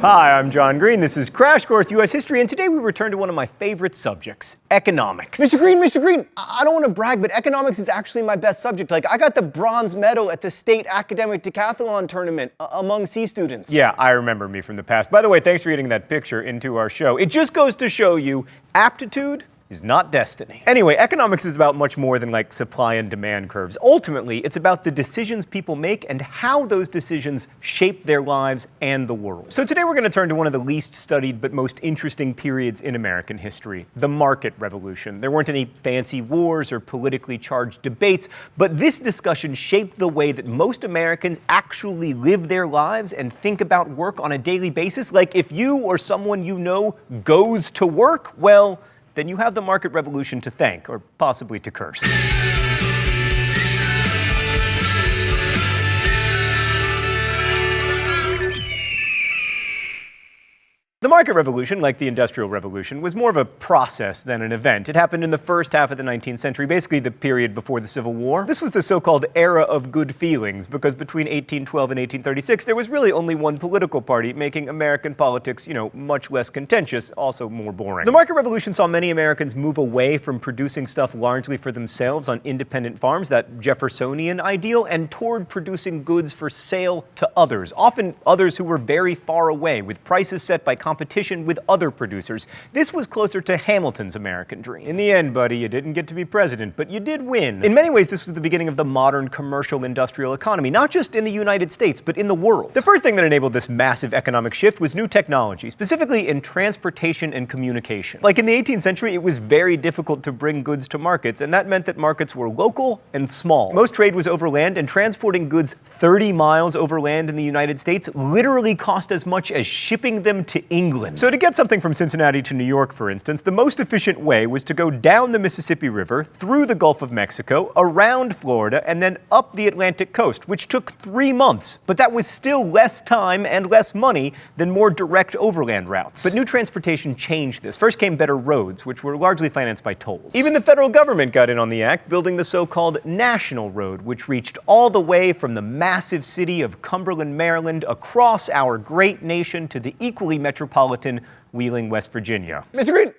Hi, I'm John Green. This is Crash Course U.S. History, and today we return to one of my favorite subjects, economics. Mr. Green, I don't want to brag, but economics is actually my best subject. Like, I got the bronze medal at the state academic decathlon tournament among C students. Yeah, I remember me from the past. By the way, thanks for getting that picture into our show. It just goes to show you aptitude is not destiny. Anyway, economics is about much more than like supply and demand curves. Ultimately, it's about the decisions people make and how those decisions shape their lives and the world. So today we're going to turn to one of the least studied but most interesting periods in American history, the market revolution. There weren't any fancy wars or politically charged debates, but this discussion shaped the way that most Americans actually live their lives and think about work on a daily basis. Like, if you or someone you know goes to work, well, then you have the market revolution to thank, or possibly to curse. The market revolution, like the Industrial Revolution, was more of a process than an event. It happened in the first half of the 19th century, basically the period before the Civil War. This was the so-called era of good feelings, because between 1812 and 1836, there was really only one political party, making American politics, much less contentious, also more boring. The market revolution saw many Americans move away from producing stuff largely for themselves on independent farms, that Jeffersonian ideal, and toward producing goods for sale to others, often others who were very far away, with prices set by competition with other producers. This was closer to Hamilton's American dream. In the end, buddy, you didn't get to be president, but you did win. In many ways, this was the beginning of the modern commercial industrial economy, not just in the United States, but in the world. The first thing that enabled this massive economic shift was new technology, specifically in transportation and communication. Like in the 18th century, it was very difficult to bring goods to markets, and that meant that markets were local and small. Most trade was overland, and transporting goods 30 miles overland in the United States literally cost as much as shipping them to England. So to get something from Cincinnati to New York, for instance, the most efficient way was to go down the Mississippi River, through the Gulf of Mexico, around Florida, and then up the Atlantic coast, which took 3 months. But that was still less time and less money than more direct overland routes. But new transportation changed this. First came better roads, which were largely financed by tolls. Even the federal government got in on the act, building the so-called National Road, which reached all the way from the massive city of Cumberland, Maryland, across our great nation to the equally metropolitan Wheeling, West Virginia. Mr.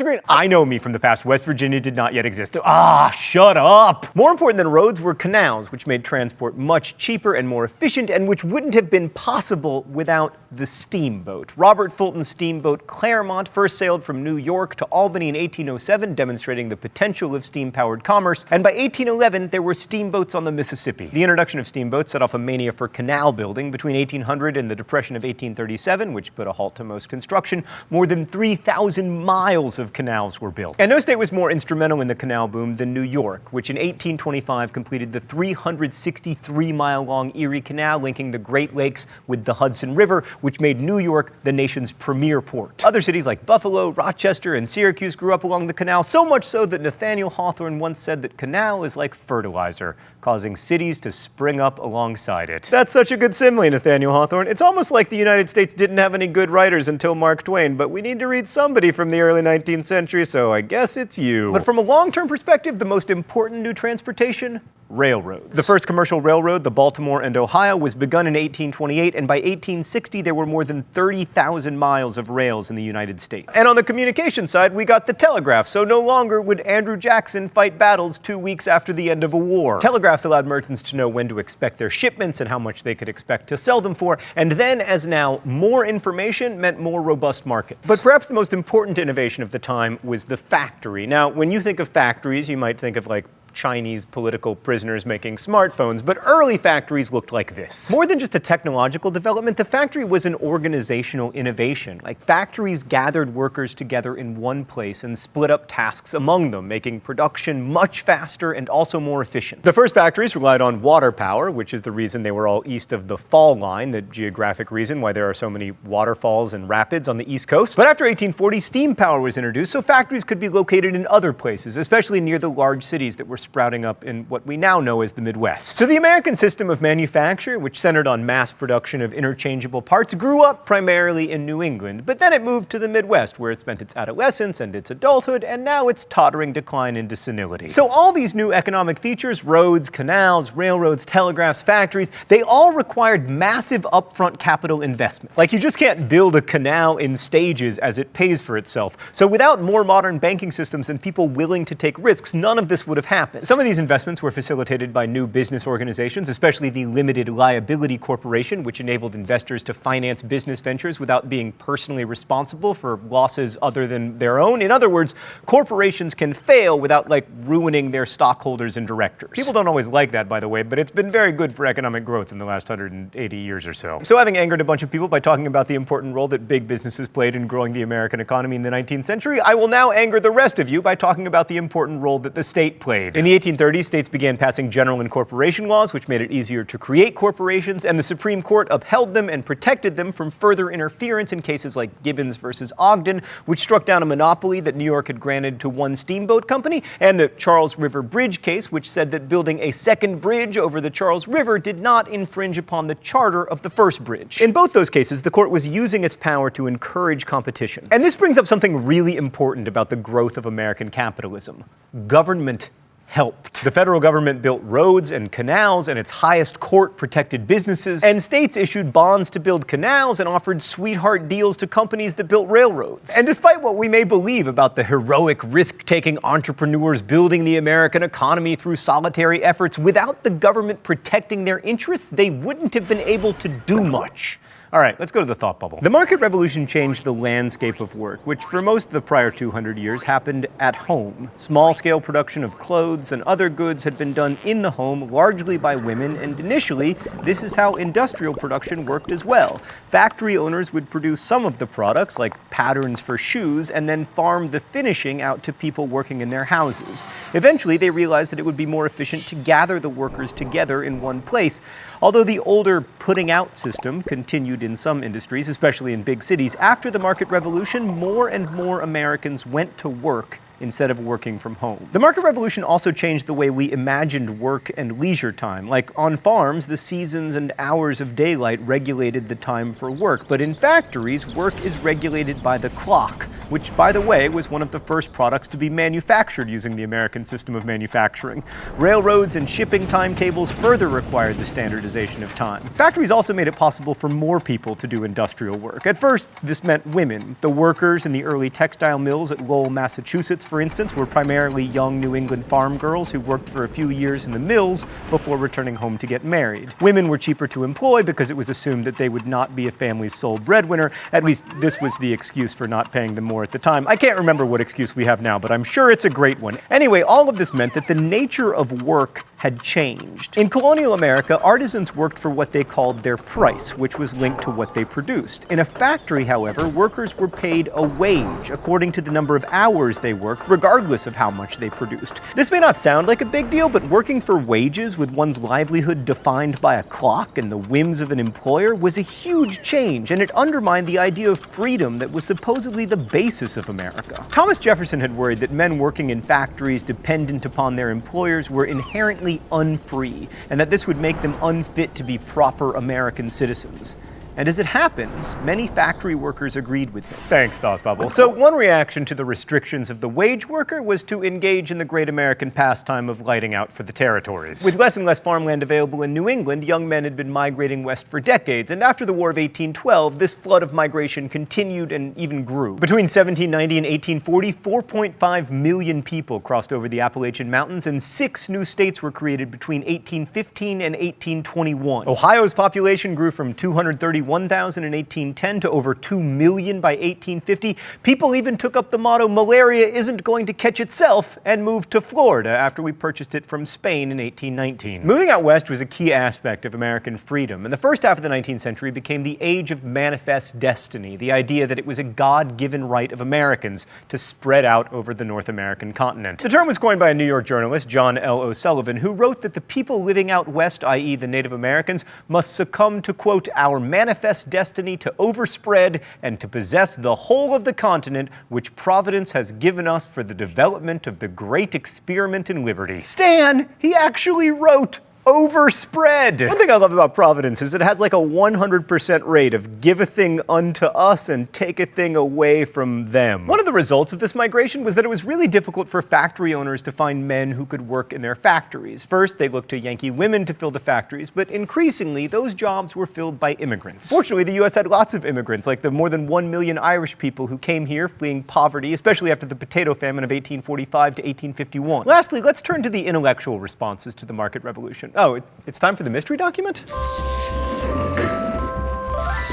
Green. I know me from the past. West Virginia did not yet exist. Shut up! More important than roads were canals, which made transport much cheaper and more efficient, and which wouldn't have been possible without the steamboat. Robert Fulton's steamboat Clermont first sailed from New York to Albany in 1807, demonstrating the potential of steam-powered commerce, and by 1811, there were steamboats on the Mississippi. The introduction of steamboats set off a mania for canal building. Between 1800 and the Depression of 1837, which put a halt to most construction, more than 3,000 miles of canals were built. And no state was more instrumental in the canal boom than New York, which in 1825 completed the 363-mile-long Erie Canal, linking the Great Lakes with the Hudson River, which made New York the nation's premier port. Other cities like Buffalo, Rochester, and Syracuse grew up along the canal, so much so that Nathaniel Hawthorne once said that canal is like fertilizer, causing cities to spring up alongside it. That's such a good simile, Nathaniel Hawthorne. It's almost like the United States didn't have any good writers until Mark Twain, but we need to read somebody from the early 19th century, so I guess it's you. But from a long-term perspective, the most important new transportation? Railroads. The first commercial railroad, the Baltimore and Ohio, was begun in 1828, and by 1860 there were more than 30,000 miles of rails in the United States. And on the communication side, we got the telegraph, so no longer would Andrew Jackson fight battles 2 weeks after the end of a war. Telegraphs allowed merchants to know when to expect their shipments and how much they could expect to sell them for, and then, as now, more information meant more robust markets. But perhaps the most important innovation of the time was the factory. Now, when you think of factories, you might think of like Chinese political prisoners making smartphones, but early factories looked like this. More than just a technological development, the factory was an organizational innovation. Like, factories gathered workers together in one place and split up tasks among them, making production much faster and also more efficient. The first factories relied on water power, which is the reason they were all east of the fall line, the geographic reason why there are so many waterfalls and rapids on the East Coast. But after 1840, steam power was introduced, so factories could be located in other places, especially near the large cities that were sprouting up in what we now know as the Midwest. So the American system of manufacture, which centered on mass production of interchangeable parts, grew up primarily in New England, but then it moved to the Midwest, where it spent its adolescence and its adulthood, and now its tottering decline into senility. So all these new economic features, roads, canals, railroads, telegraphs, factories, they all required massive upfront capital investment. Like, you just can't build a canal in stages as it pays for itself. So without more modern banking systems and people willing to take risks, none of this would have happened. Some of these investments were facilitated by new business organizations, especially the Limited Liability Corporation, which enabled investors to finance business ventures without being personally responsible for losses other than their own. In other words, corporations can fail without, like, ruining their stockholders and directors. People don't always like that, by the way, but it's been very good for economic growth in the last 180 years or so. So having angered a bunch of people by talking about the important role that big businesses played in growing the American economy in the 19th century, I will now anger the rest of you by talking about the important role that the state played. In the 1830s, states began passing general incorporation laws, which made it easier to create corporations, and the Supreme Court upheld them and protected them from further interference in cases like Gibbons versus Ogden, which struck down a monopoly that New York had granted to one steamboat company, and the Charles River Bridge case, which said that building a second bridge over the Charles River did not infringe upon the charter of the first bridge. In both those cases, the court was using its power to encourage competition. And this brings up something really important about the growth of American capitalism. Government helped. The federal government built roads and canals, and its highest court protected businesses, and states issued bonds to build canals and offered sweetheart deals to companies that built railroads. And despite what we may believe about the heroic risk-taking entrepreneurs building the American economy through solitary efforts, without the government protecting their interests, they wouldn't have been able to do much. All right, let's go to the thought bubble. The market revolution changed the landscape of work, which for most of the prior 200 years happened at home. Small-scale production of clothes and other goods had been done in the home, largely by women, and initially, this is how industrial production worked as well. Factory owners would produce some of the products, like patterns for shoes, and then farm the finishing out to people working in their houses. Eventually, they realized that it would be more efficient to gather the workers together in one place. Although the older putting out system continued in some industries, especially in big cities, after the market revolution, more and more Americans went to work instead of working from home. The market revolution also changed the way we imagined work and leisure time. Like, on farms, the seasons and hours of daylight regulated the time for work, but in factories, work is regulated by the clock, which, by the way, was one of the first products to be manufactured using the American system of manufacturing. Railroads and shipping timetables further required the standardization of time. Factories also made it possible for more people to do industrial work. At first, this meant women. The workers in the early textile mills at Lowell, Massachusetts, for instance, were primarily young New England farm girls who worked for a few years in the mills before returning home to get married. Women were cheaper to employ because it was assumed that they would not be a family's sole breadwinner. At least this was the excuse for not paying them more at the time. I can't remember what excuse we have now, but I'm sure it's a great one. Anyway, all of this meant that the nature of work had changed. In colonial America, artisans worked for what they called their price, which was linked to what they produced. In a factory, however, workers were paid a wage according to the number of hours they worked, regardless of how much they produced. This may not sound like a big deal, but working for wages with one's livelihood defined by a clock and the whims of an employer was a huge change, and it undermined the idea of freedom that was supposedly the basis of America. Thomas Jefferson had worried that men working in factories dependent upon their employers were inherently unfree, and that this would make them unfit to be proper American citizens. And as it happens, many factory workers agreed with him. Thanks, Thought Bubble. So one reaction to the restrictions of the wage worker was to engage in the great American pastime of lighting out for the territories. With less and less farmland available in New England, young men had been migrating west for decades, and after the War of 1812, this flood of migration continued and even grew. Between 1790 and 1840, 4.5 million people crossed over the Appalachian Mountains, and 6 new states were created between 1815 and 1821. Ohio's population grew from 231,000 in 1810 to over 2 million by 1850. People even took up the motto, "Malaria isn't going to catch itself," and moved to Florida after we purchased it from Spain in 1819. Moving out west was a key aspect of American freedom, and the first half of the 19th century became the age of manifest destiny, the idea that it was a God-given right of Americans to spread out over the North American continent. The term was coined by a New York journalist, John L. O'Sullivan, who wrote that the people living out west, i.e. the Native Americans, must succumb to, quote, "our manifest manifest destiny to overspread and to possess the whole of the continent which Providence has given us for the development of the great experiment in liberty. Stan, he actually wrote overspread. One thing I love about Providence is it has like a 100% rate of give a thing unto us and take a thing away from them. One of the results of this migration was that it was really difficult for factory owners to find men who could work in their factories. First, they looked to Yankee women to fill the factories, but increasingly, those jobs were filled by immigrants. Fortunately, the US had lots of immigrants, like the more than 1 million Irish people who came here fleeing poverty, especially after the potato famine of 1845 to 1851. Lastly, let's turn to the intellectual responses to the market revolution. Oh, it's time for the mystery document?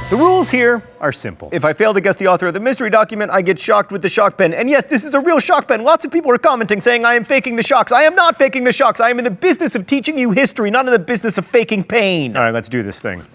The rules here are simple. If I fail to guess the author of the mystery document, I get shocked with the shock pen. And yes, this is a real shock pen. Lots of people are commenting saying I am faking the shocks. I am not faking the shocks. I am in the business of teaching you history, not in the business of faking pain. All right, let's do this thing.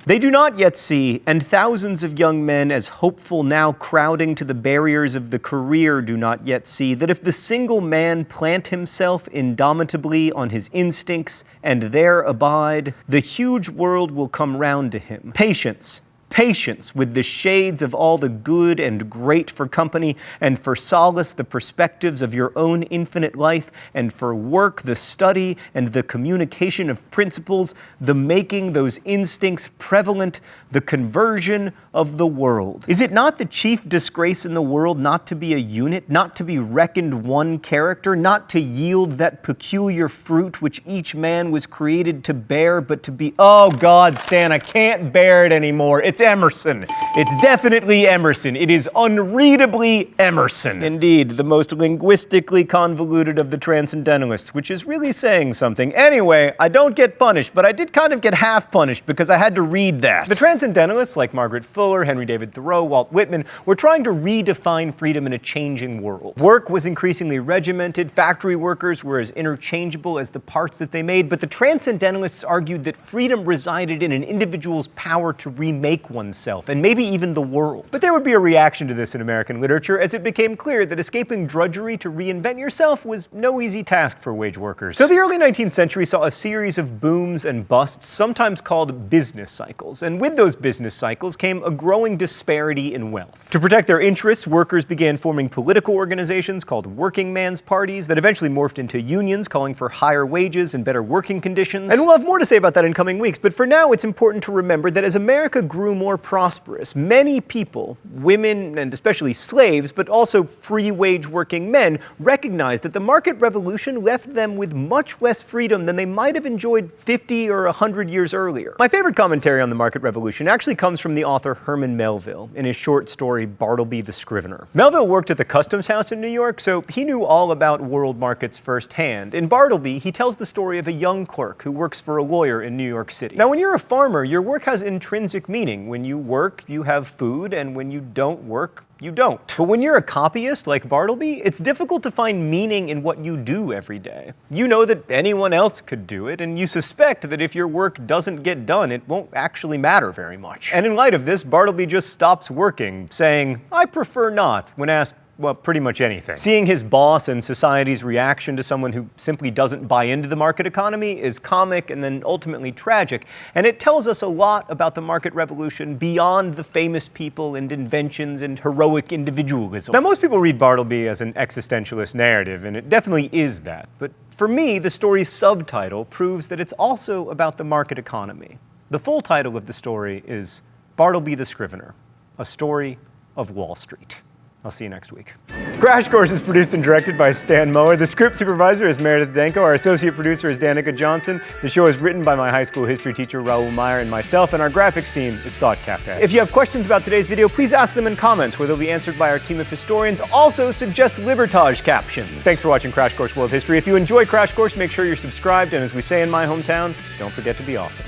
They do not yet see, and thousands of young men as hopeful now crowding to the barriers of the career do not yet see, that if the single man plant himself indomitably on his instincts and there abide, the huge world will come round to him. Patience. Patience with the shades of all the good and great for company, and for solace the perspectives of your own infinite life, and for work the study and the communication of principles, the making those instincts prevalent, the conversion of the world. Is it not the chief disgrace in the world not to be a unit, not to be reckoned one character, not to yield that peculiar fruit which each man was created to bear, but to be, oh God, Stan, I can't bear it anymore. It's Emerson. It's definitely Emerson. It is unreadably Emerson. Indeed, the most linguistically convoluted of the transcendentalists, which is really saying something. Anyway, I don't get punished, but I did kind of get half punished because I had to read that. The transcendentalists, like Margaret Fuller, Henry David Thoreau, Walt Whitman, were trying to redefine freedom in a changing world. Work was increasingly regimented, factory workers were as interchangeable as the parts that they made, but the transcendentalists argued that freedom resided in an individual's power to remake oneself, and maybe even the world. But there would be a reaction to this in American literature as it became clear that escaping drudgery to reinvent yourself was no easy task for wage workers. So the early 19th century saw a series of booms and busts, sometimes called business cycles, and with those business cycles came a growing disparity in wealth. To protect their interests, workers began forming political organizations called working man's parties that eventually morphed into unions calling for higher wages and better working conditions. And we'll have more to say about that in coming weeks, but for now it's important to remember that as America grew more prosperous, many people, women and especially slaves, but also free wage working men, recognized that the market revolution left them with much less freedom than they might have enjoyed 50 or 100 years earlier. My favorite commentary on the market revolution actually comes from the author Herman Melville in his short story Bartleby the Scrivener. Melville worked at the Customs House in New York, so he knew all about world markets firsthand. In Bartleby, he tells the story of a young clerk who works for a lawyer in New York City. Now, when you're a farmer, your work has intrinsic meaning. When you work, you have food, and when you don't work, you don't. But when you're a copyist like Bartleby, it's difficult to find meaning in what you do every day. You know that anyone else could do it, and you suspect that if your work doesn't get done, it won't actually matter very much. And in light of this, Bartleby just stops working, saying, "I prefer not," when asked, well, pretty much anything. Seeing his boss and society's reaction to someone who simply doesn't buy into the market economy is comic and then ultimately tragic, and it tells us a lot about the market revolution beyond the famous people and inventions and heroic individualism. Now, most people read Bartleby as an existentialist narrative, and it definitely is that, but for me, the story's subtitle proves that it's also about the market economy. The full title of the story is Bartleby the Scrivener, a story of Wall Street. I'll see you next week. Crash Course is produced and directed by Stan Mower. The script supervisor is Meredith Danko. Our associate producer is Danica Johnson. The show is written by my high school history teacher, Raoul Meyer, and myself, and our graphics team is Thought Cafe. If you have questions about today's video, please ask them in comments, where they'll be answered by our team of historians. Also, suggest Libertage captions. Thanks for watching Crash Course World History. If you enjoy Crash Course, make sure you're subscribed, and as we say in my hometown, don't forget to be awesome.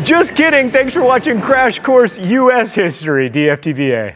Just kidding. Thanks for watching Crash Course US History, DFTBA.